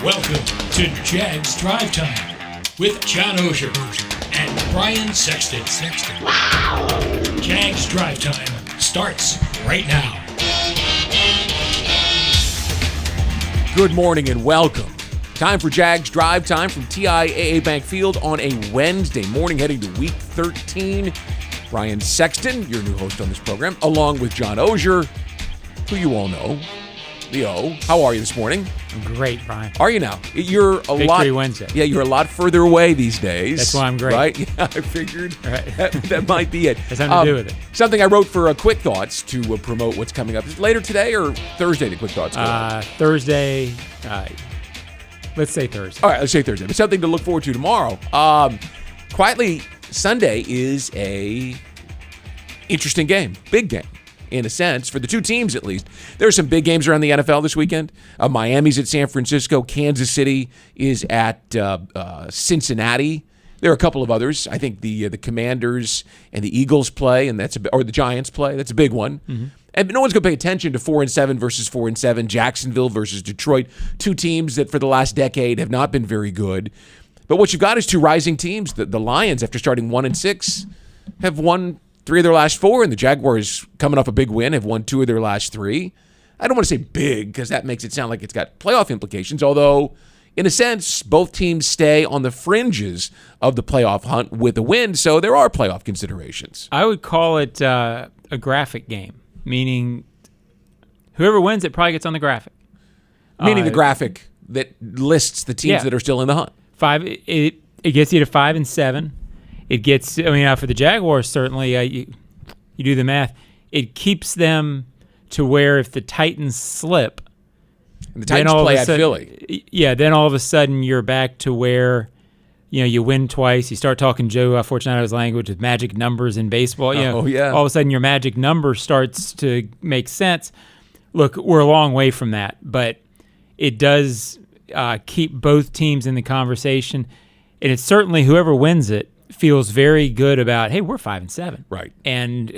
Welcome to Jags Drive Time with John Oehser and Brian Sexton. Jags Drive Time starts right now. Good morning and welcome. Time for Jags Drive Time from TIAA Bank Field on a Wednesday morning heading to week 13. Brian Sexton, your new host on this program, along with John Oehser, who you all know. Leo, how are you this morning? I'm great, Brian. Are you now? You're a Victory Wednesday. Yeah, you're a lot further away these days. That's why I'm great. Right? Yeah, I figured right. that might be it. Has something to do with it. Something I wrote for Quick Thoughts to promote what's coming up. Is it later today or Thursday the Quick Thoughts go out? Thursday. Let's say Thursday. All right, let's say Thursday. But something to look forward to tomorrow. Quietly, Sunday is a interesting game. Big game. In a sense, for the two teams at least. There are some big games around the NFL this weekend. Miami's at San Francisco. Kansas City is at Cincinnati. There are a couple of others. I think the Commanders and the Eagles play, and or the Giants play. That's a big one. Mm-hmm. And no one's going to pay attention to 4-7 versus 4-7, Jacksonville versus Detroit, two teams that for the last decade have not been very good. But what you've got is two rising teams. The Lions, after starting 1-6, have won 3 of their last 4, and the Jaguars, coming off a big win, have won 2 of their last 3. I don't want to say big because that makes it sound like it's got playoff implications, although, in a sense, both teams stay on the fringes of the playoff hunt with a win, so there are playoff considerations. I would call it a graphic game, meaning whoever wins it probably gets on the graphic. Meaning the graphic that lists the teams that are still in the hunt. It gets you to 5-7. It gets, for the Jaguars, certainly, you do the math, it keeps them to where if the Titans slip, and the Titans play at Philly. Yeah, then all of a sudden you're back to where, you win twice. You start talking Joe Fortunato's language with magic numbers in baseball. All of a sudden your magic number starts to make sense. Look, we're a long way from that, but it does keep both teams in the conversation, and it's certainly whoever wins it feels very good about, hey, we're 5-7. Right. And,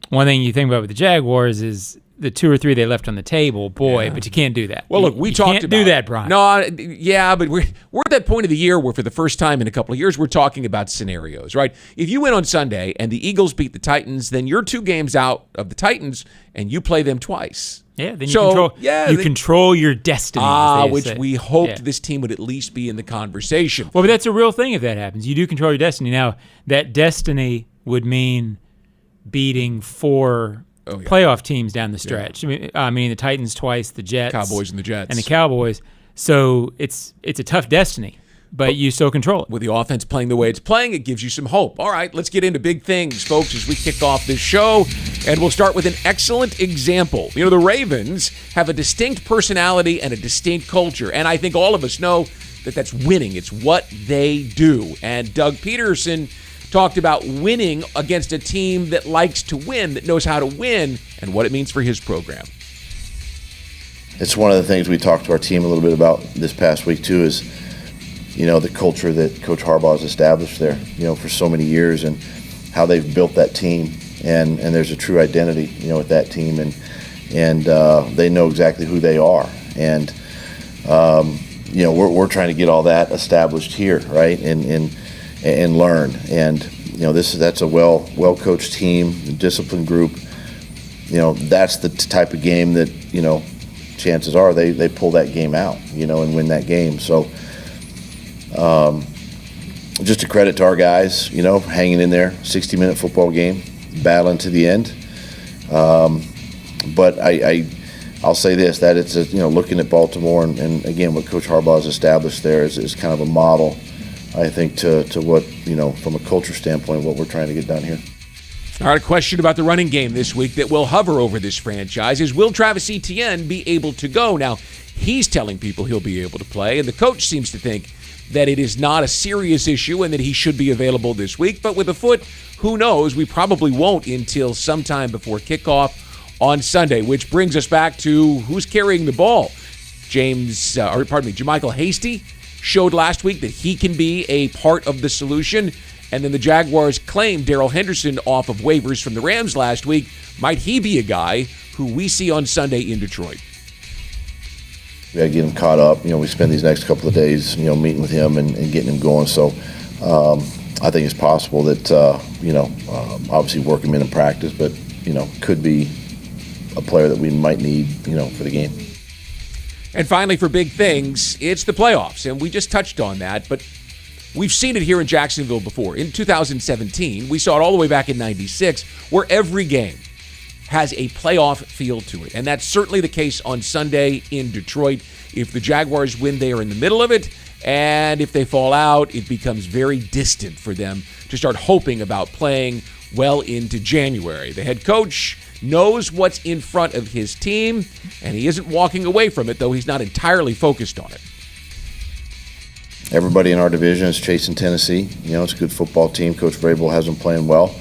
one thing you think about with the Jaguars is the 2 or 3 they left on the table, but you can't do that. Well, look, we talked about... You can't do that, Brian. No, yeah, but we're at that point of the year where for the first time in a couple of years, we're talking about scenarios, right? If you win on Sunday and the Eagles beat the Titans, then you're 2 games out of the Titans and you play them twice. Yeah, then you control your destiny. Which we hoped this team would at least be in the conversation. Well, but that's a real thing if that happens. You do control your destiny. Now, that destiny would mean beating 4 playoff teams down the stretch. Yeah. I mean, the Titans twice, the Jets. Cowboys and the Jets. And the Cowboys. So it's a tough destiny. But you still control it. With the offense playing the way it's playing, it gives you some hope. All right, let's get into big things, folks, as we kick off this show. And we'll start with an excellent example. The Ravens have a distinct personality and a distinct culture. And I think all of us know that that's winning. It's what they do. And Doug Peterson talked about winning against a team that likes to win, that knows how to win, and what it means for his program. It's one of the things we talked to our team a little bit about this past week, too, is the culture that Coach Harbaugh has established there, for so many years, and how they've built that team, and there's a true identity, with that team, and they know exactly who they are, and we're trying to get all that established here, right, and learn, and that's a well coached team, disciplined group. That's the type of game that chances are they pull that game out, and win that game. So. Just a credit to our guys, hanging in there, 60-minute football game, battling to the end. But I'll say this, that it's looking at Baltimore and again what Coach Harbaugh has established there is kind of a model, I think, to what from a culture standpoint, what we're trying to get done here. All right, a question about the running game this week that will hover over this franchise is, will Travis Etienne be able to go? Now, he's telling people he'll be able to play, and the coach seems to think that it is not a serious issue and that he should be available this week. But with a foot, who knows? We probably won't until sometime before kickoff on Sunday, which brings us back to who's carrying the ball. Jermichael Hasty showed last week that he can be a part of the solution. And then the Jaguars claimed Darrell Henderson off of waivers from the Rams last week. Might he be a guy who we see on Sunday in Detroit? We got to get him caught up. We spend these next couple of days, meeting with him and getting him going. So I think it's possible that, obviously work him in practice, but, could be a player that we might need, for the game. And finally, for big things, it's the playoffs. And we just touched on that, but we've seen it here in Jacksonville before. In 2017, we saw it all the way back in 96, where every game has a playoff feel to it. And that's certainly the case on Sunday in Detroit. If the Jaguars win, they are in the middle of it. And if they fall out, it becomes very distant for them to start hoping about playing well into January. The head coach knows what's in front of his team, and he isn't walking away from it, though he's not entirely focused on it. Everybody in our division is chasing Tennessee. It's a good football team. Coach Vrabel has them playing well.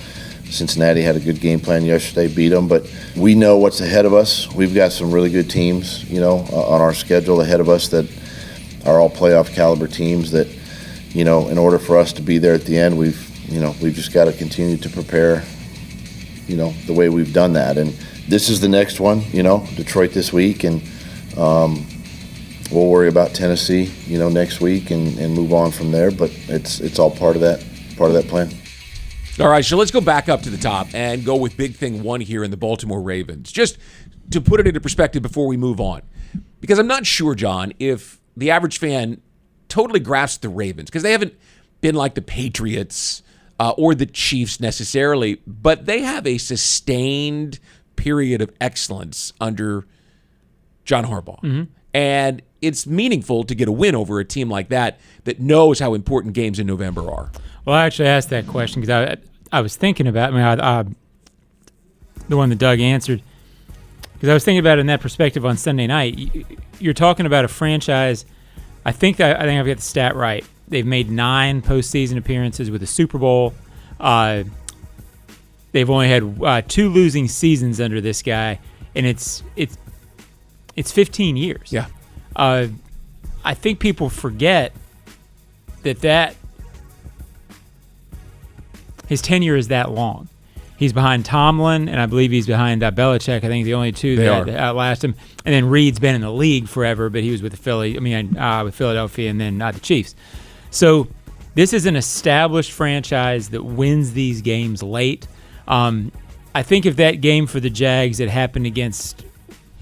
Cincinnati had a good game plan yesterday, beat them, but we know what's ahead of us. We've got some really good teams, on our schedule ahead of us that are all playoff caliber teams that, in order for us to be there at the end, we've just got to continue to prepare, the way we've done that. And this is the next one, Detroit this week, and we'll worry about Tennessee, next week and move on from there. But it's all part of that plan. All right, so let's go back up to the top and go with big thing one here in the Baltimore Ravens. Just to put it into perspective before we move on, because I'm not sure, John, if the average fan totally grasps the Ravens, because they haven't been like the Patriots or the Chiefs necessarily, but they have a sustained period of excellence under John Harbaugh. Mm-hmm. And it's meaningful to get a win over a team like that knows how important games in November are. Well, I actually asked that question because I was thinking about the one that Doug answered, because I was thinking about it in that perspective on Sunday night. You're talking about a franchise. I think I've got the stat right. They've made 9 postseason appearances with a Super Bowl. They've only had 2 losing seasons under this guy, and it's 15 years. Yeah. I think people forget that his tenure is that long. He's behind Tomlin, and I believe he's behind Belichick. I think the only two that outlast him. And then Reed's been in the league forever, but he was with with Philadelphia and then the Chiefs. So this is an established franchise that wins these games late. I think if that game for the Jags had happened against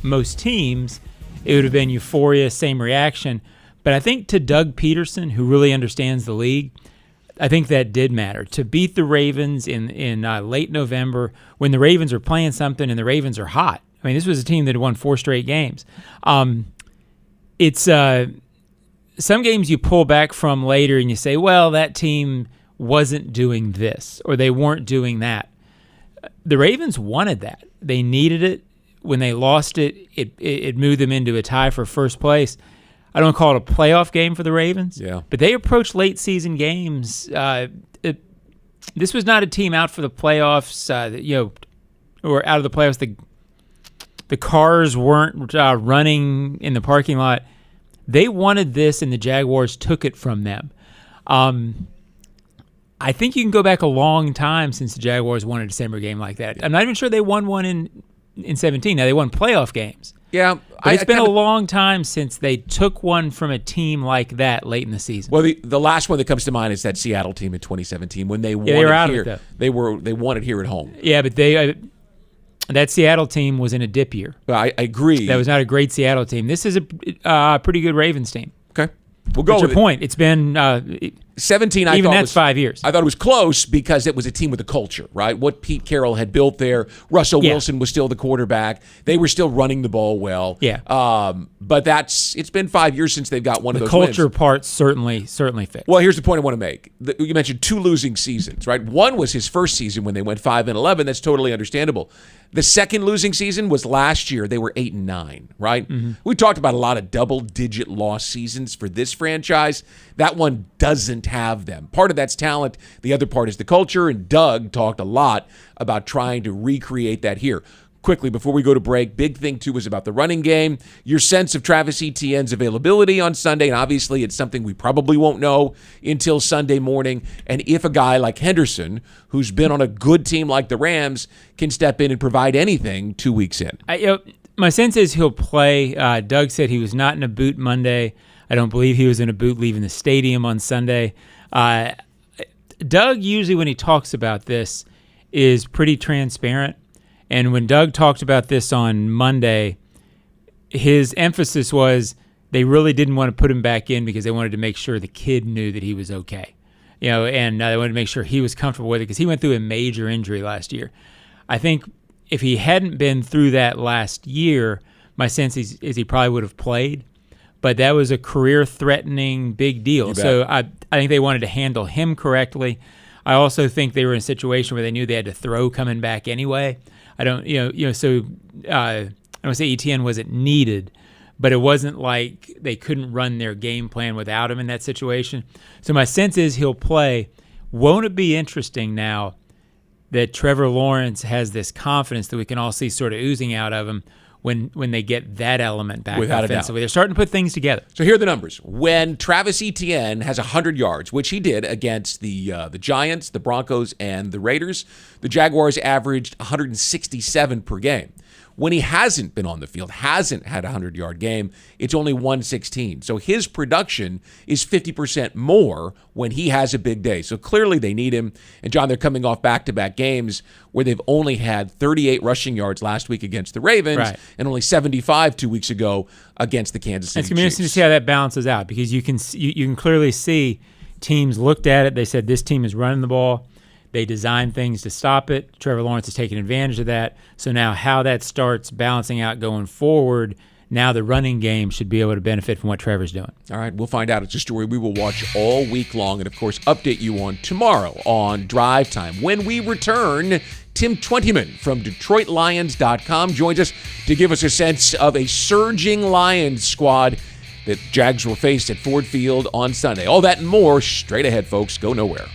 most teams, it would have been euphoria, same reaction. But I think to Doug Peterson, who really understands the league, I think that did matter. To beat the Ravens in late November when the Ravens are playing something and the Ravens are hot. I mean, this was a team that had won 4 straight games. It's some games you pull back from later and you say, well, that team wasn't doing this or they weren't doing that. The Ravens wanted that. They needed it. When they lost it, it moved them into a tie for first place. I don't call it a playoff game for the Ravens, but they approached late season games. This was not a team out for the playoffs, or out of the playoffs. The cars weren't running in the parking lot. They wanted this, and the Jaguars took it from them. I think you can go back a long time since the Jaguars won a December game like that. I'm not even sure they won one in 17. Now, they won playoff games. Yeah. But it's been a long time since they took one from a team like that late in the season. Well, the last one that comes to mind is that Seattle team in 2017 when they won they were it out here. Of it, they won it here at home. Yeah, but that Seattle team was in a dip year. I agree. That was not a great Seattle team. This is a pretty good Ravens team. Okay. We'll go with your point. It's been 17. Even that's 5 years. I thought it was close because it was a team with a culture, right? What Pete Carroll had built there. Russell Wilson was still the quarterback. They were still running the ball well. Yeah. But it's been 5 years since they've got one of those wins. The culture part certainly fit. Well, here's the point I want to make. You mentioned 2 losing seasons, right? One was his first season when they went 5-11. That's totally understandable. The second losing season was last year. They were 8-9, right? Mm-hmm. We talked about a lot of double-digit loss seasons for this franchise. That one doesn't have them. Part of that's talent. The other part is the culture, and Doug talked a lot about trying to recreate that here. Quickly, before we go to break, big thing, too, was about the running game. Your sense of Travis Etienne's availability on Sunday, and obviously it's something we probably won't know until Sunday morning. And if a guy like Henderson, who's been on a good team like the Rams, can step in and provide anything 2 weeks in. My sense is he'll play. Doug said he was not in a boot Monday. I don't believe he was in a boot leaving the stadium on Sunday. Doug, usually when he talks about this, is pretty transparent. And when Doug talked about this on Monday, his emphasis was they really didn't want to put him back in because they wanted to make sure the kid knew that he was okay. And they wanted to make sure he was comfortable with it because he went through a major injury last year. I think if he hadn't been through that last year, my sense is he probably would have played. But that was a career-threatening big deal. So I think they wanted to handle him correctly. I also think they were in a situation where they knew they had to throw coming back anyway. I don't say ETN wasn't needed, but it wasn't like they couldn't run their game plan without him in that situation. So my sense is he'll play. Won't it be interesting now that Trevor Lawrence has this confidence that we can all see sort of oozing out of him when they get that element back offensively? They're starting to put things together. So here are the numbers. When Travis Etienne has 100 yards, which he did against the Giants, the Broncos, and the Raiders, the Jaguars averaged 167 per game. When he hasn't been on the field, hasn't had a 100-yard game, it's only 116. So his production is 50% more when he has a big day. So clearly they need him. And, John, they're coming off back-to-back games where they've only had 38 rushing yards last week against the Ravens and only 75 2 weeks ago against the Kansas City Chiefs. It's going to be interesting to see how that balances out because you can clearly see teams looked at it. They said this team is running the ball. They designed things to stop it. Trevor Lawrence is taking advantage of that. So now how that starts balancing out going forward, now the running game should be able to benefit from what Trevor's doing. All right, we'll find out. It's a story we will watch all week long and, of course, update you on tomorrow on Drive Time. When we return, Tim Twentyman from DetroitLions.com joins us to give us a sense of a surging Lions squad that Jags will face at Ford Field on Sunday. All that and more straight ahead, folks. Go nowhere.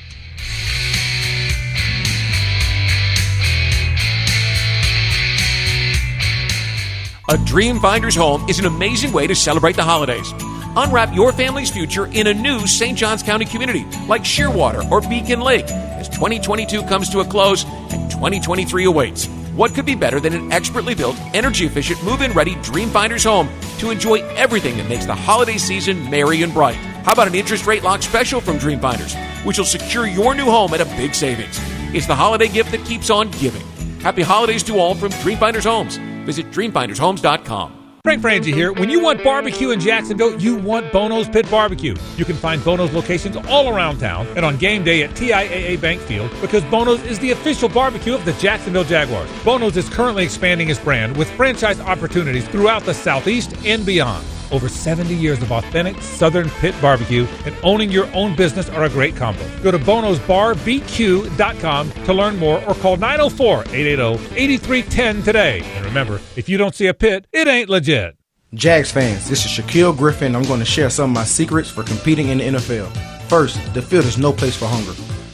A Dream Finder's home is an amazing way to celebrate the holidays. Unwrap your family's future in a new St. Johns County community like Shearwater or Beacon Lake as 2022 comes to a close and 2023 awaits. What could be better than an expertly built, energy-efficient, move-in ready Dream Finder's home to enjoy everything that makes the holiday season merry and bright? How about an interest rate lock special from Dream Finders, which will secure your new home at a big savings? It's the holiday gift that keeps on giving. Happy holidays to all from Dream Finders Homes. Visit DreamFindersHomes.com. Frank Frangie here. When you want barbecue in Jacksonville, you want Bono's Pit Barbecue. You can find Bono's locations all around town and on game day at TIAA Bank Field because Bono's is the official barbecue of the Jacksonville Jaguars. Bono's is currently expanding its brand with franchise opportunities throughout the Southeast and beyond. Over 70 years of authentic Southern pit barbecue and owning your own business are a great combo. Go to bonosbarbq.com to learn more or call 904-880-8310 today. And remember, if you don't see a pit, it ain't legit. Jags fans, this is Shaquille Griffin. I'm going to share some of my secrets for competing in the NFL. First, the field is no place for hunger.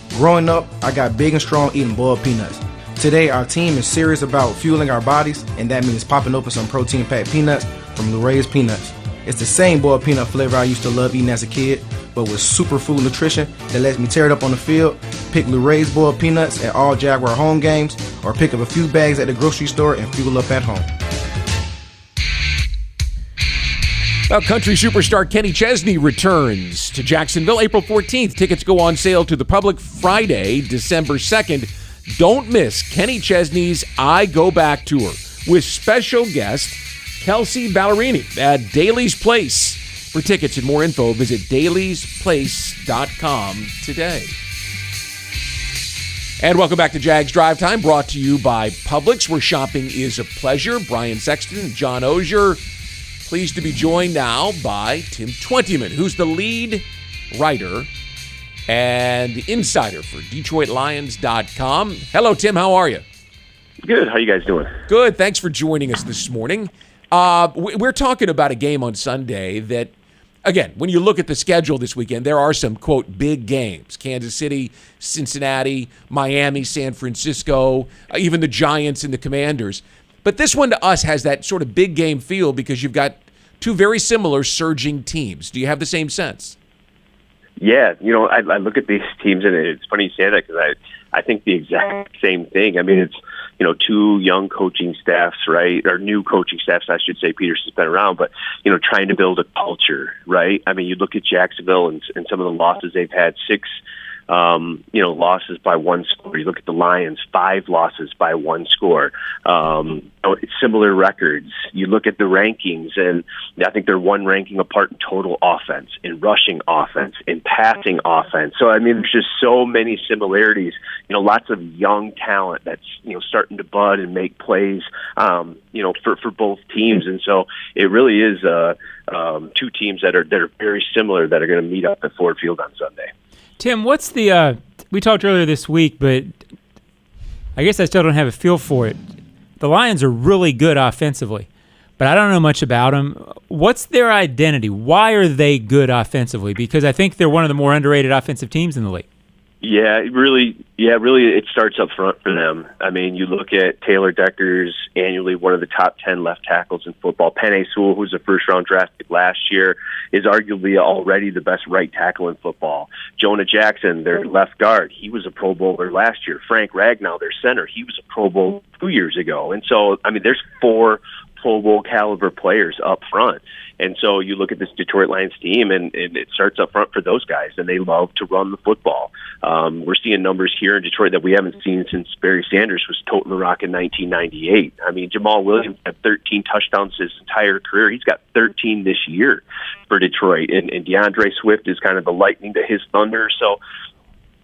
Growing up, I got big and strong eating boiled peanuts. Today, our team is serious about fueling our bodies, and that means popping open some protein-packed peanuts from Luray's Peanuts. It's the same boiled peanut flavor I used to love eating as a kid, but with superfood nutrition that lets me tear it up on the field. Pick Luray's boiled peanuts at all Jaguar home games, or pick up a few bags at the grocery store and fuel up at home. Well, country superstar Kenny Chesney returns to Jacksonville April 14th. Tickets go on sale to the public Friday, December 2nd. Don't miss Kenny Chesney's I Go Back tour with special guest Kelsey Ballerini at Daly's Place. For tickets and more info, visit dailysplace.com today. And welcome back to Jags Drive Time, brought to you by Publix, where shopping is a pleasure. Brian Sexton and John Oehser, pleased to be joined now by Tim Twentyman, who's the lead writer and insider for DetroitLions.com. Hello, Tim. How are you? Good. How you guys doing? Good. Thanks for joining us this morning. We're talking about a game on Sunday that, again, when you look at the schedule this weekend, there are some, quote, big games. Kansas City, Cincinnati, Miami, San Francisco, even the Giants and the Commanders. But this one to us has that sort of big game feel because you've got two very similar surging teams. Do you have the same sense? Yeah. I look at these teams, and it's funny you say that because I think the exact same thing. I mean, two young coaching staffs, right, or new coaching staffs, I should say. Peterson's been around, but trying to build a culture, right? I mean, you look at Jacksonville and some of the losses they've had, 6 losses by 1 score. You look at the Lions, 5 losses by 1 score. Similar records. You look at the rankings, and I think they're 1 ranking apart in total offense, in rushing offense, in passing offense. So, I mean, there's just so many similarities. Lots of young talent that's, starting to bud and make plays, for both teams. And so it really is 2 teams that are very similar that are going to meet up at Ford Field on Sunday. Tim, what's the we talked earlier this week, but I guess I still don't have a feel for it. The Lions are really good offensively, but I don't know much about them. What's their identity? Why are they good offensively? Because I think they're one of the more underrated offensive teams in the league. Yeah, really, it starts up front for them. I mean, you look at Taylor Decker's annually one of the top 10 left tackles in football. Penei Sewell, who's a first-round draft pick last year, is arguably already the best right tackle in football. Jonah Jackson, their left guard, he was a Pro Bowler last year. Frank Ragnow, their center, he was a Pro Bowl 2 years ago. And so, I mean, there's 4 Pro Bowl caliber players up front. And so you look at this Detroit Lions team, and it starts up front for those guys, and they love to run the football. We're seeing numbers here in Detroit that we haven't seen since Barry Sanders was toting the rock in 1998. I mean, Jamal Williams had 13 touchdowns his entire career. He's got 13 this year for Detroit, and DeAndre Swift is kind of the lightning to his thunder. So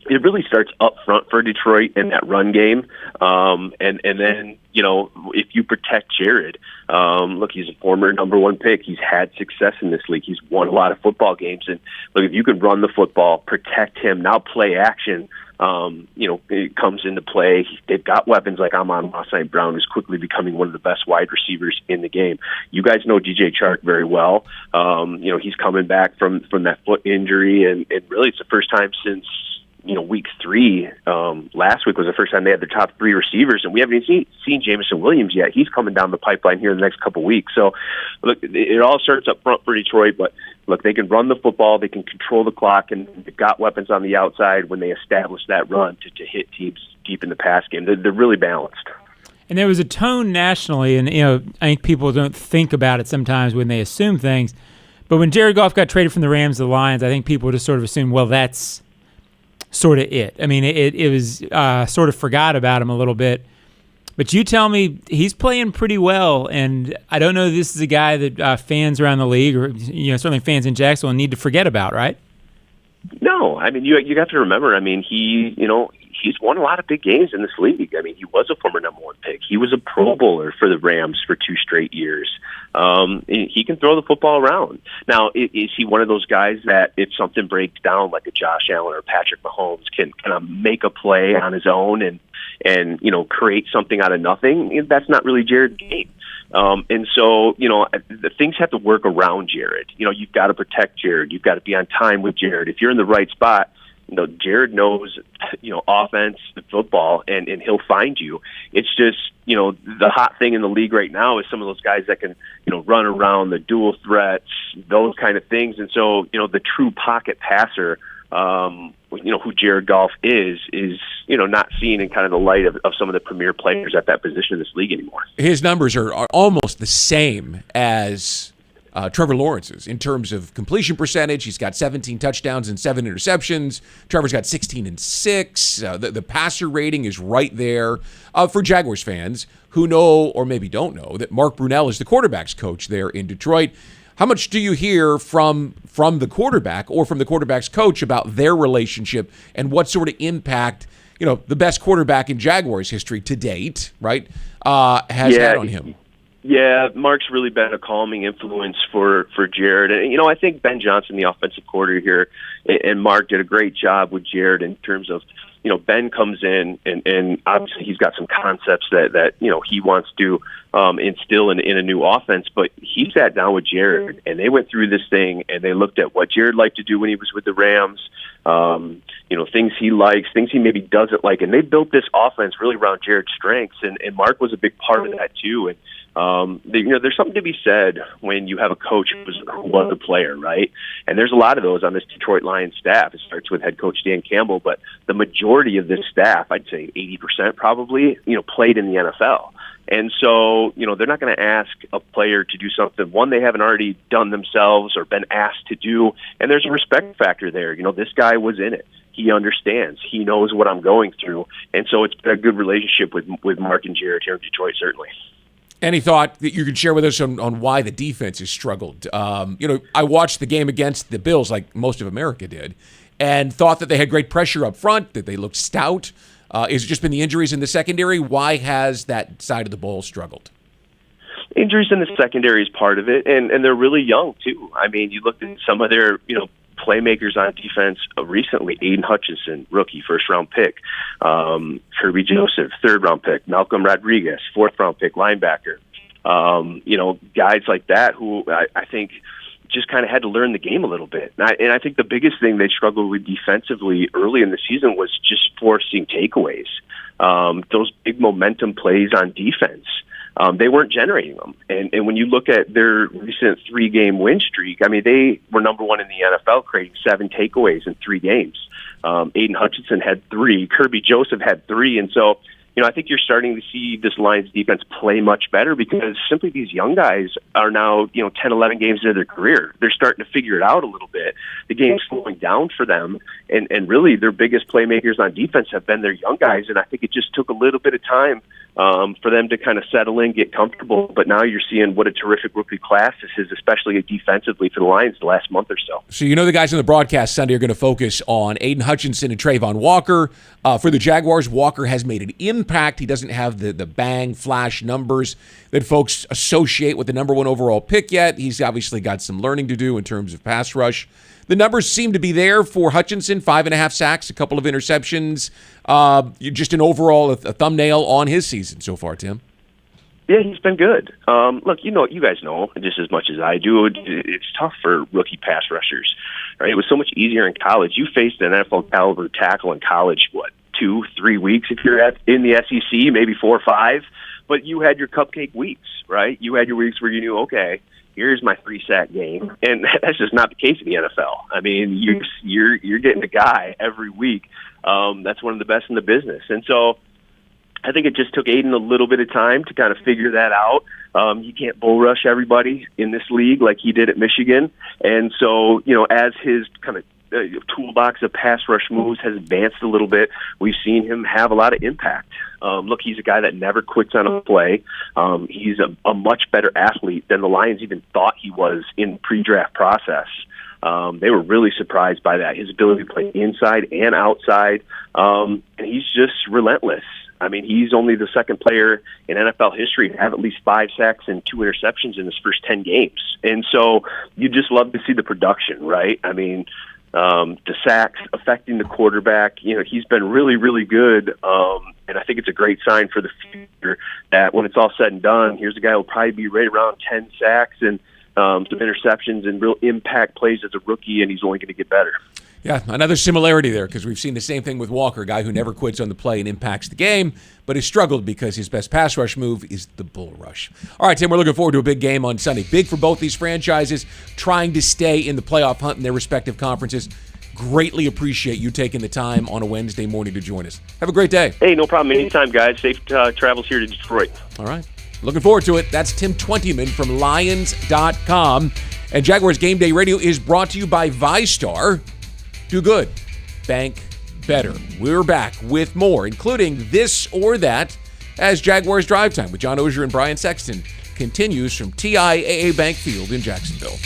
it really starts up front for Detroit in that run game. And then, if you protect Jared, look, he's a former number 1 pick. He's had success in this league. He's won a lot of football games. And look, if you could run the football, protect him, now play action, it comes into play. They've got weapons like Amon-Ra St. Brown, who's quickly becoming one of the best wide receivers in the game. You guys know DJ Chark very well. He's coming back from that foot injury, and really it's the first time since week 3, last week was the first time they had their top 3 receivers, and we haven't even seen Jameson Williams yet. He's coming down the pipeline here in the next couple of weeks. So, look, it all starts up front for Detroit, but look, they can run the football, they can control the clock, and they've got weapons on the outside when they establish that run to hit teams deep in the pass game. They're really balanced. And there was a tone nationally, and I think people don't think about it sometimes when they assume things, but when Jared Goff got traded from the Rams to the Lions, I think people just sort of assumed, well, that's sort of it. I mean, it was sort of forgot about him a little bit. But you tell me he's playing pretty well, and I don't know if this is a guy that fans around the league, or certainly fans in Jacksonville, need to forget about, right? No, I mean, you have to remember. I mean, he's won a lot of big games in this league. I mean, he was a former number 1 pick. He was a Pro Bowler for the Rams for 2 straight years. He can throw the football around. Now, is he one of those guys that if something breaks down, like a Josh Allen or Patrick Mahomes, can kind of make a play on his own and create something out of nothing? That's not really Jared's game. And so, the things have to work around Jared. You've got to protect Jared. You've got to be on time with Jared. If you're in the right spot, Jared knows, offense, football, and he'll find you. It's just, the hot thing in the league right now is some of those guys that can, run around, the dual threats, those kind of things. And so, the true pocket passer, who Jared Goff is not seen in kind of the light of some of the premier players at that position in this league anymore. His numbers are almost the same as Trevor Lawrence's in terms of completion percentage. He's got 17 touchdowns and 7 interceptions. Trevor's got 16 and 6. The passer rating is right there. For Jaguars fans who know or maybe don't know that Mark Brunell is the quarterback's coach there in Detroit, how much do you hear from the quarterback or from the quarterback's coach about their relationship and what sort of impact, the best quarterback in Jaguars history to date, right, has had on him? Yeah, Mark's really been a calming influence for Jared. And, I think Ben Johnson, the offensive coordinator here, and Mark did a great job with Jared in terms of, Ben comes in and obviously he's got some concepts that he wants to instill in a new offense, but he sat down with Jared and they went through this thing and they looked at what Jared liked to do when he was with the Rams, things he likes, things he maybe doesn't like, and they built this offense really around Jared's strengths, and Mark was a big part of that too. And There's something to be said when you have a coach who was a player, right? And there's a lot of those on this Detroit Lions staff. It starts with head coach Dan Campbell, but the majority of this staff, I'd say 80% probably, played in the NFL. And so, they're not going to ask a player to do something, one, they haven't already done themselves or been asked to do. And there's a respect factor there. This guy was in it. He understands. He knows what I'm going through. And so it's been a good relationship with Mark and Jared here in Detroit, certainly. Any thought that you could share with us on why the defense has struggled? I watched the game against the Bills like most of America did and thought that they had great pressure up front, that they looked stout. Has it just been the injuries in the secondary? Why has that side of the ball struggled? Injuries in the secondary is part of it, and they're really young, too. I mean, you looked at some of their, playmakers on defense recently. Aiden Hutchinson, rookie, first-round pick. Kirby Joseph, third-round pick. Malcolm Rodriguez, fourth-round pick, linebacker. Guys like that who I think just kind of had to learn the game a little bit. And I think the biggest thing they struggled with defensively early in the season was just forcing takeaways. Those big momentum plays on defense. They weren't generating them. And when you look at their recent 3-game win streak, I mean, they were number one in the NFL, creating 7 takeaways in 3 games. Aiden Hutchinson had 3. Kirby Joseph had 3. And so, I think you're starting to see this Lions defense play much better because simply these young guys are now, 10, 11 games into their career. They're starting to figure it out a little bit. The game's slowing down for them. And really their biggest playmakers on defense have been their young guys. And I think it just took a little bit of time for them to kind of settle in, get comfortable. But now you're seeing what a terrific rookie class this is, especially defensively for the Lions the last month or so. So the guys on the broadcast Sunday are going to focus on Aiden Hutchinson and Trayvon Walker. For the Jaguars, Walker has made an impact. He doesn't have the bang, flash numbers that folks associate with the number 1 overall pick yet. He's obviously got some learning to do in terms of pass rush. The numbers seem to be there for Hutchinson, 5.5 sacks, a couple of interceptions. Just an overall a thumbnail on his season so far, Tim. Yeah, he's been good. Look, you guys know just as much as I do, it's tough for rookie pass rushers. Right? It was so much easier in college. You faced an NFL caliber tackle in college, 2-3 weeks if you're in the SEC, maybe 4 or 5. But you had your cupcake weeks, right? You had your weeks where you knew, okay, here's my 3-sack game, and that's just not the case in the NFL. I mean, you're getting a guy every week. That's one of the best in the business, and so I think it just took Aiden a little bit of time to kind of figure that out. You can't bull rush everybody in this league like he did at Michigan, and so as his kind of toolbox of pass rush moves has advanced a little bit, we've seen him have a lot of impact. Look, he's a guy that never quits on a play. He's a much better athlete than the Lions even thought he was in the pre-draft process. They were really surprised by that, his ability to play inside and outside, and he's just relentless. I mean, he's only the second player in NFL history to have at least 5 sacks and 2 interceptions in his first 10 games. And so you just love to see the production, right? I mean, the sacks affecting the quarterback, he's been really, really good. And I think it's a great sign for the future that when it's all said and done, here's a guy who'll probably be right around 10 sacks and some interceptions and real impact plays as a rookie, and he's only going to get better. Yeah, another similarity there because we've seen the same thing with Walker, a guy who never quits on the play and impacts the game, but has struggled because his best pass rush move is the bull rush. All right, Tim, we're looking forward to a big game on Sunday. Big for both these franchises, trying to stay in the playoff hunt in their respective conferences. Greatly appreciate you taking the time on a Wednesday morning to join us. Have a great day. Hey, no problem. Anytime, guys. Safe travels here to Detroit. All right. Looking forward to it. That's Tim Twentyman from Lions.com. And Jaguars Game Day Radio is brought to you by VyStar. Do good. Bank better. We're back with more, including this or that, as Jaguars Drive Time with John Oehser and Brian Sexton continues from TIAA Bank Field in Jacksonville.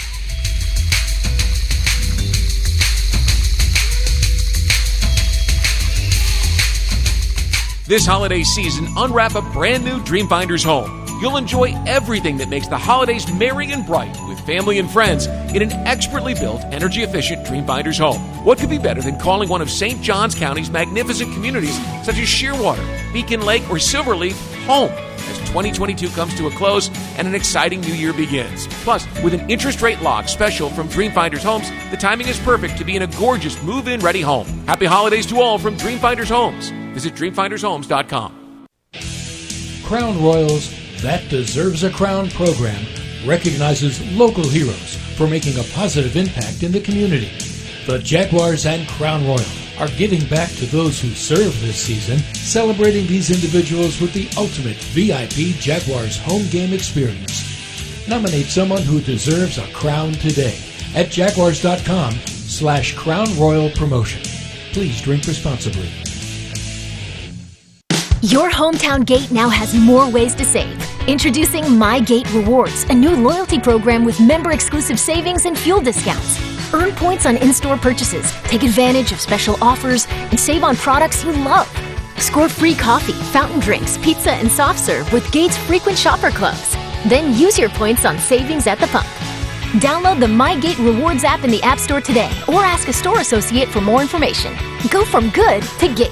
This holiday season, unwrap a brand new Dreamfinders home. You'll enjoy everything that makes the holidays merry and bright with family and friends in an expertly built, energy-efficient Dreamfinders home. What could be better than calling one of St. Johns County's magnificent communities such as Shearwater, Beacon Lake, or Silverleaf home as 2022 comes to a close and an exciting new year begins. Plus, with an interest rate lock special from Dreamfinders Homes, the timing is perfect to be in a gorgeous move-in ready home. Happy holidays to all from Dreamfinders Homes. Visit dreamfindershomes.com. Crown Royal's That Deserves a Crown program recognizes local heroes for making a positive impact in the community. The Jaguars and Crown Royal are giving back to those who serve this season, celebrating these individuals with the ultimate VIP Jaguars home game experience. Nominate someone who deserves a crown today at jaguars.com/Crown Royal Promotion. Please drink responsibly. Your hometown gate now has more ways to save. Introducing My Gate Rewards, a new loyalty program with member-exclusive savings and fuel discounts. Earn points on in-store purchases, take advantage of special offers, and save on products you love. Score free coffee, fountain drinks, pizza, and soft serve with Gate's frequent shopper clubs. Then use your points on savings at the pump. Download the My Gate Rewards app in the App Store today or ask a store associate for more information. Go from good to Gate.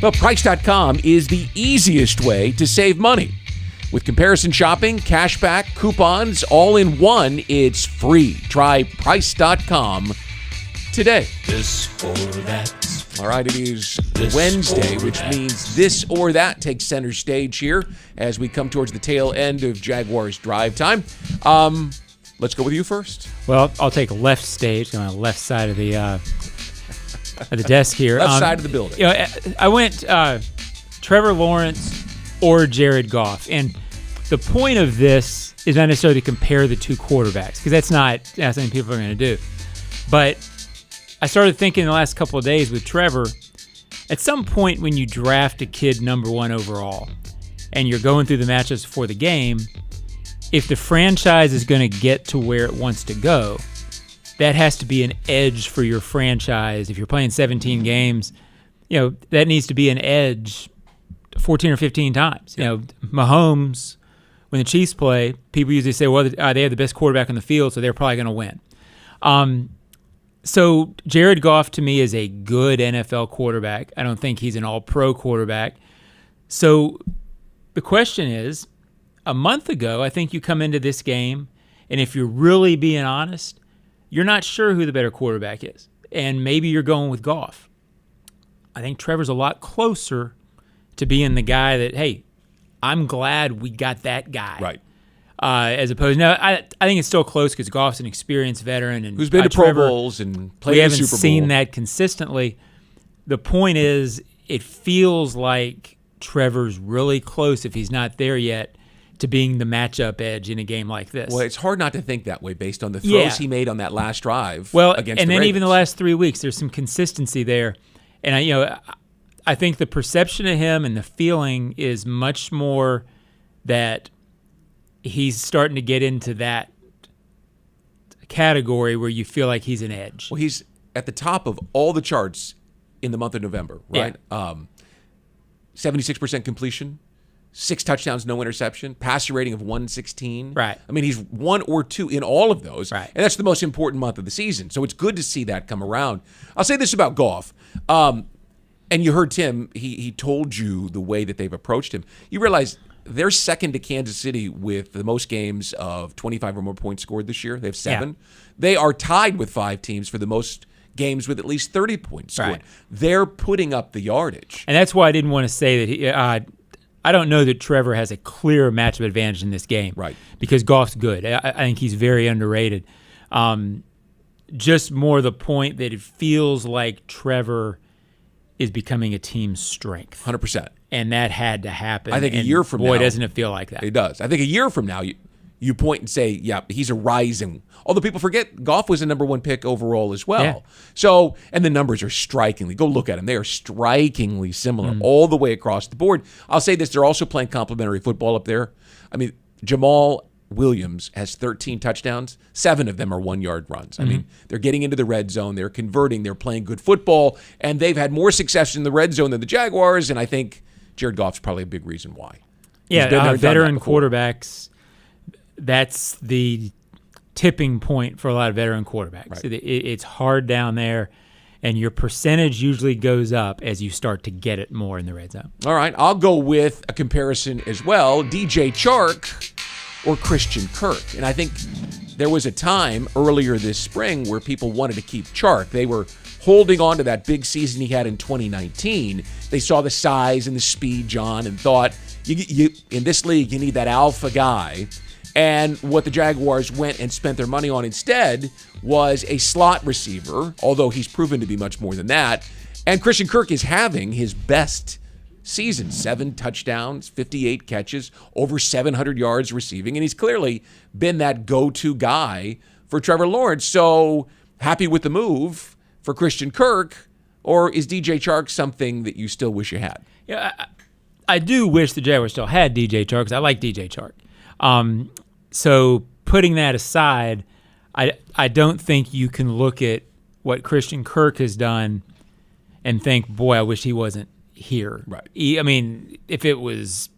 Well, Price.com is the easiest way to save money. With comparison shopping, cashback, coupons, all in one, it's free. Try Price.com today. This or that. All right, it is Wednesday, which means this or that takes center stage here as we come towards the tail end of Jaguars Drive Time. Let's go with you first. Well, I'll take left stage on the left side of the desk here. Left side of the building. You know, I went Trevor Lawrence or Jared Goff, and the point of this is not necessarily to compare the two quarterbacks, because that's something people are going to do. But I started thinking the last couple of days with Trevor, at some point when you draft a kid number 1 overall and you're going through the matchups before the game, if the franchise is going to get to where it wants to go, that has to be an edge for your franchise. If you're playing 17 games, that needs to be an edge 14 or 15 times. Mahomes, when the Chiefs play, people usually say, well, they have the best quarterback on the field, so they're probably going to win. So Jared Goff, to me, is a good NFL quarterback. I don't think he's an all-pro quarterback. So the question is, a month ago, I think you come into this game, and if you're really being honest, you're not sure who the better quarterback is. And maybe you're going with Goff. I think Trevor's a lot closer to being the guy that, hey, I'm glad we got that guy. Right. As opposed, no, I think it's still close because Goff's an experienced veteran and who's been to Pro Bowls and played in the Super Bowl. We haven't seen that consistently. The point is, it feels like Trevor's really close, if he's not there yet, to being the matchup edge in a game like this. Well, it's hard not to think that way based on the throws he made on that last drive. Well, against and the then Ravens. even the last 3 weeks, there's some consistency there, and I think the perception of him and the feeling is much more that he's starting to get into that category where you feel like he's an edge. Well, he's at the top of all the charts in the month of November, right? Yeah. 76% completion, 6 touchdowns, no interception, passer rating of 116. Right. I mean, he's 1 or 2 in all of those. Right. And that's the most important month of the season. So it's good to see that come around. I'll say this about Goff. And you heard Tim, he told you the way that they've approached him. You realize they're second to Kansas City with the most games of 25 or more points scored this year. They have 7. Yeah. They are tied with 5 teams for the most games with at least 30 points scored. Right. They're putting up the yardage. And that's why I didn't want to say that I don't know that Trevor has a clear matchup advantage in this game. Right. Because Goff's good. I think he's very underrated. Just more the point that it feels like Trevor is becoming a team strength. 100%. And that had to happen. I think a year from now. Boy, doesn't it feel like that. It does. I think a year from now, you point and say, yeah, he's a rising. Although people forget, Goff was a number 1 pick overall as well. Yeah. So, and the numbers are strikingly, go look at them. They are strikingly similar all the way across the board. I'll say this, they're also playing complementary football up there. I mean, Jamal Williams has 13 touchdowns. 7 of them are 1-yard runs. I mean, they're getting into the red zone. They're converting. They're playing good football. And they've had more success in the red zone than the Jaguars. And I think Jared Goff's probably a big reason why. Yeah, veteran quarterbacks, that's the tipping point for a lot of veteran quarterbacks. Right. It's hard down there, and your percentage usually goes up as you start to get it more in the red zone. All right, I'll go with a comparison as well, DJ Chark or Christian Kirk. And I think there was a time earlier this spring where people wanted to keep Chark. They were holding on to that big season he had in 2019. They saw the size and the speed, John, and thought, you in this league, you need that alpha guy. And what the Jaguars went and spent their money on instead was a slot receiver, although he's proven to be much more than that. And Christian Kirk is having his best season, 7 touchdowns, 58 catches, over 700 yards receiving, and he's clearly been that go-to guy for Trevor Lawrence. So happy with the move for Christian Kirk, or is DJ Chark something that you still wish you had? Yeah, I do wish the Jaguars still had DJ Chark because I like DJ Chark. So putting that aside, I don't think you can look at what Christian Kirk has done and think, boy, I wish he wasn't here. Right. I mean, if it was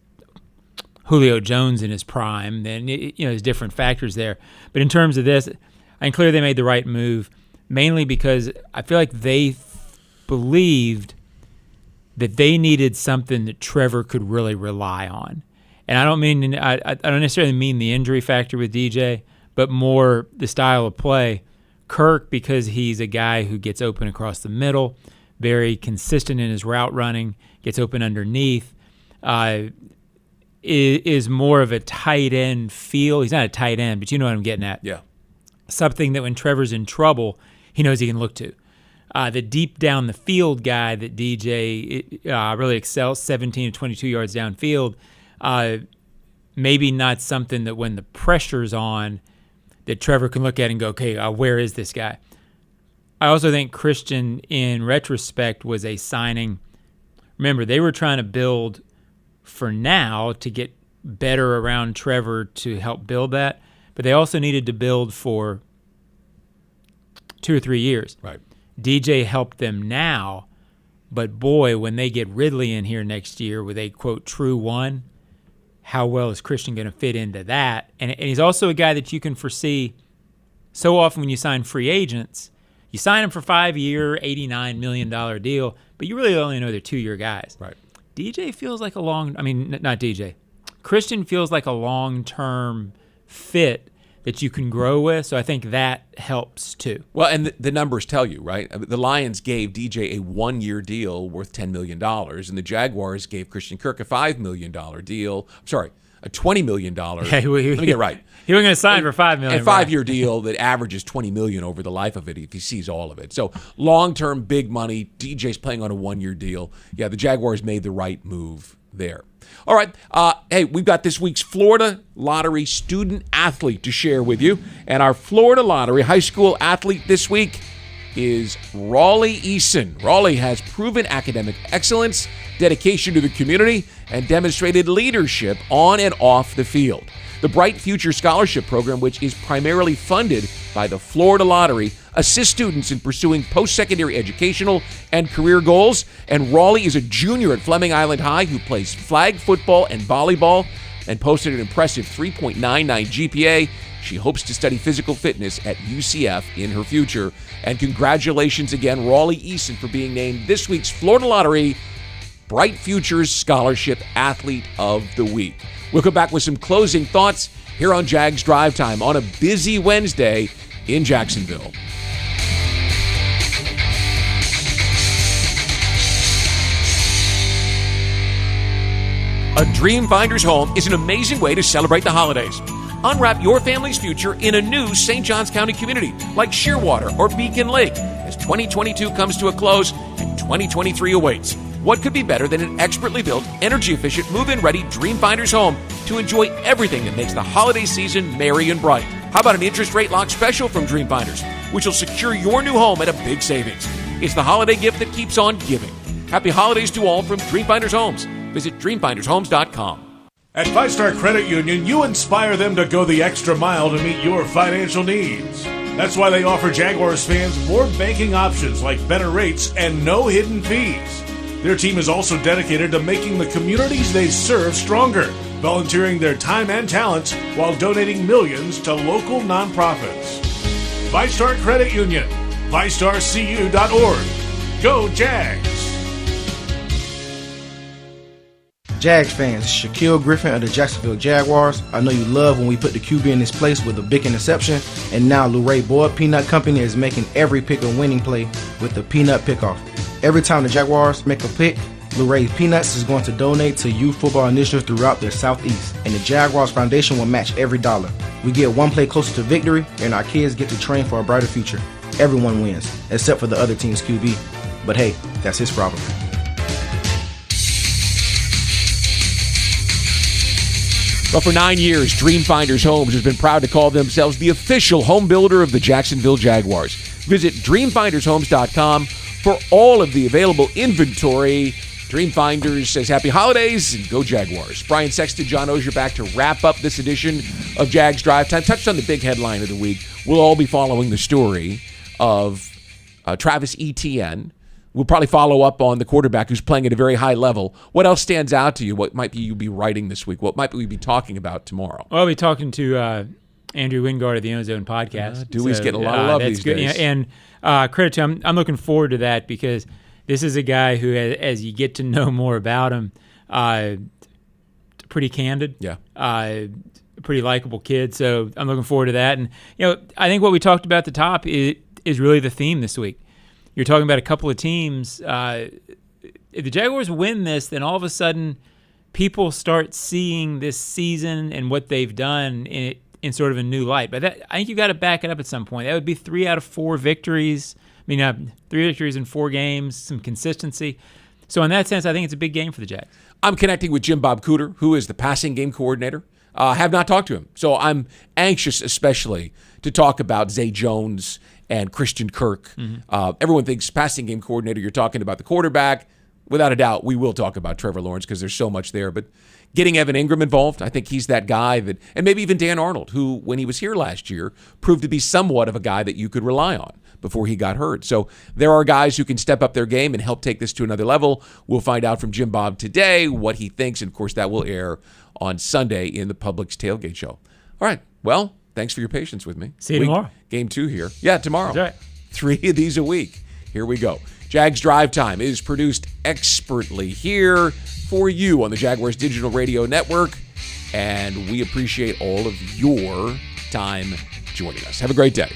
Julio Jones in his prime, then there's different factors there. But in terms of this, I'm clear they made the right move, mainly because I feel like they believed that they needed something that Trevor could really rely on. And I don't necessarily mean the injury factor with DJ, but more the style of play. Kirk, because he's a guy who gets open across the middle, very consistent in his route running, gets open underneath, is more of a tight end feel. He's not a tight end, but you know what I'm getting at. Yeah. Something that when Trevor's in trouble, he knows he can look to. The deep down the field guy that DJ really excels, 17 to 22 yards downfield, maybe not something that when the pressure's on that Trevor can look at and go, okay, where is this guy? I also think Christian, in retrospect, was a signing. Remember, they were trying to build for now to get better around Trevor to help build that, but they also needed to build for 2 or 3 years. Right. DJ helped them now, but boy, when they get Ridley in here next year with a, quote, true one, how well is Christian going to fit into that? And he's also a guy that you can foresee so often when you sign free agents. You sign them for 5-year, $89 million deal, but you really only know they're 2-year guys. Right. DJ feels like Christian feels like a long-term fit that you can grow with, so I think that helps too. Well, and the numbers tell you, right? The Lions gave DJ a 1-year deal worth $10 million, and the Jaguars gave Christian Kirk a $5 million deal. I'm sorry, a $20 million. Let me get right. He wasn't going to sign for $5 million. A 5-year deal that averages $20 million over the life of it if he sees all of it. So long-term, big money. DJ's playing on a 1-year deal. Yeah, the Jaguars made the right move there. All right. Hey, we've got this week's Florida Lottery student athlete to share with you. And our Florida Lottery high school athlete this week is Raleigh Eason. Raleigh has proven academic excellence, dedication to the community, and demonstrated leadership on and off the field. The Bright Future Scholarship Program, which is primarily funded by the Florida Lottery, assists students in pursuing post-secondary educational and career goals. And Raleigh is a junior at Fleming Island High who plays flag football and volleyball and posted an impressive 3.99 GPA. She hopes to study physical fitness at UCF in her future. And congratulations again, Raleigh Eason, for being named this week's Florida Lottery Bright Futures Scholarship Athlete of the Week. We'll come back with some closing thoughts here on Jags Drive Time on a busy Wednesday in Jacksonville. A Dream Finder's home is an amazing way to celebrate the holidays. Unwrap your family's future in a new St. Johns County community like Shearwater or Beacon Lake as 2022 comes to a close and 2023 awaits. What could be better than an expertly built, energy-efficient, move-in ready Dream Finder's home to enjoy everything that makes the holiday season merry and bright? How about an interest rate lock special from Dream Finders, which will secure your new home at a big savings? It's the holiday gift that keeps on giving. Happy holidays to all from Dream Finders Homes. Visit dreamfindershomes.com. At 5-Star Credit Union, you inspire them to go the extra mile to meet your financial needs. That's why they offer Jaguars fans more banking options like better rates and no hidden fees. Their team is also dedicated to making the communities they serve stronger, volunteering their time and talents while donating millions to local nonprofits. 5-Star Credit Union, 5starcu.org. Go Jags! Jags fans, it's Shaquille Griffin of the Jacksonville Jaguars. I know you love when we put the QB in his place with a big interception, and now Luray Boyd Peanut Company is making every pick a winning play with the Peanut Pickoff. Every time the Jaguars make a pick, Luray Peanuts is going to donate to youth football initiatives throughout the Southeast, and the Jaguars Foundation will match every dollar. We get one play closer to victory, and our kids get to train for a brighter future. Everyone wins, except for the other team's QB. But hey, that's his problem. Well, for 9 years, Dreamfinders Homes has been proud to call themselves the official home builder of the Jacksonville Jaguars. Visit dreamfindershomes.com for all of the available inventory. Dreamfinders says happy holidays and go Jaguars. Brian Sexton, John Oehser back to wrap up this edition of Jags Drive Time. Touched on the big headline of the week. We'll all be following the story of Travis Etienne. We'll probably follow up on the quarterback who's playing at a very high level. What else stands out to you? What might you be writing this week? What might we be talking about tomorrow? Well, I'll be talking to Andrew Wingard of the Own Zone podcast. Dewey's getting a lot of love these days. And credit to him. I'm looking forward to that because this is a guy who, as you get to know more about him, pretty candid. Yeah. Pretty likable kid. So I'm looking forward to that. And I think what we talked about at the top is really the theme this week. You're talking about a couple of teams. If the Jaguars win this, then all of a sudden people start seeing this season and what they've done in sort of a new light. But I think you've got to back it up at some point. That would be 3 out of 4 victories. 3 victories in 4 games, some consistency. So in that sense, I think it's a big game for the Jags. I'm connecting with Jim Bob Cooter, who is the passing game coordinator. Have not talked to him. So I'm anxious especially to talk about Zay Jones and Christian Kirk. Mm-hmm. Everyone thinks passing game coordinator, you're talking about the quarterback. Without a doubt, we will talk about Trevor Lawrence because there's so much there. But getting Evan Ingram involved, I think he's that guy that, and maybe even Dan Arnold, who, when he was here last year, proved to be somewhat of a guy that you could rely on before he got hurt. So there are guys who can step up their game and help take this to another level. We'll find out from Jim Bob today what he thinks, and of course that will air on Sunday in the Publix Tailgate Show. All right, well, thanks for your patience with me. See you tomorrow. Game 2 here. Yeah, tomorrow. That's right. 3 of these a week. Here we go. Jags Drive Time is produced expertly here for you on the Jaguars Digital Radio Network, and we appreciate all of your time joining us. Have a great day.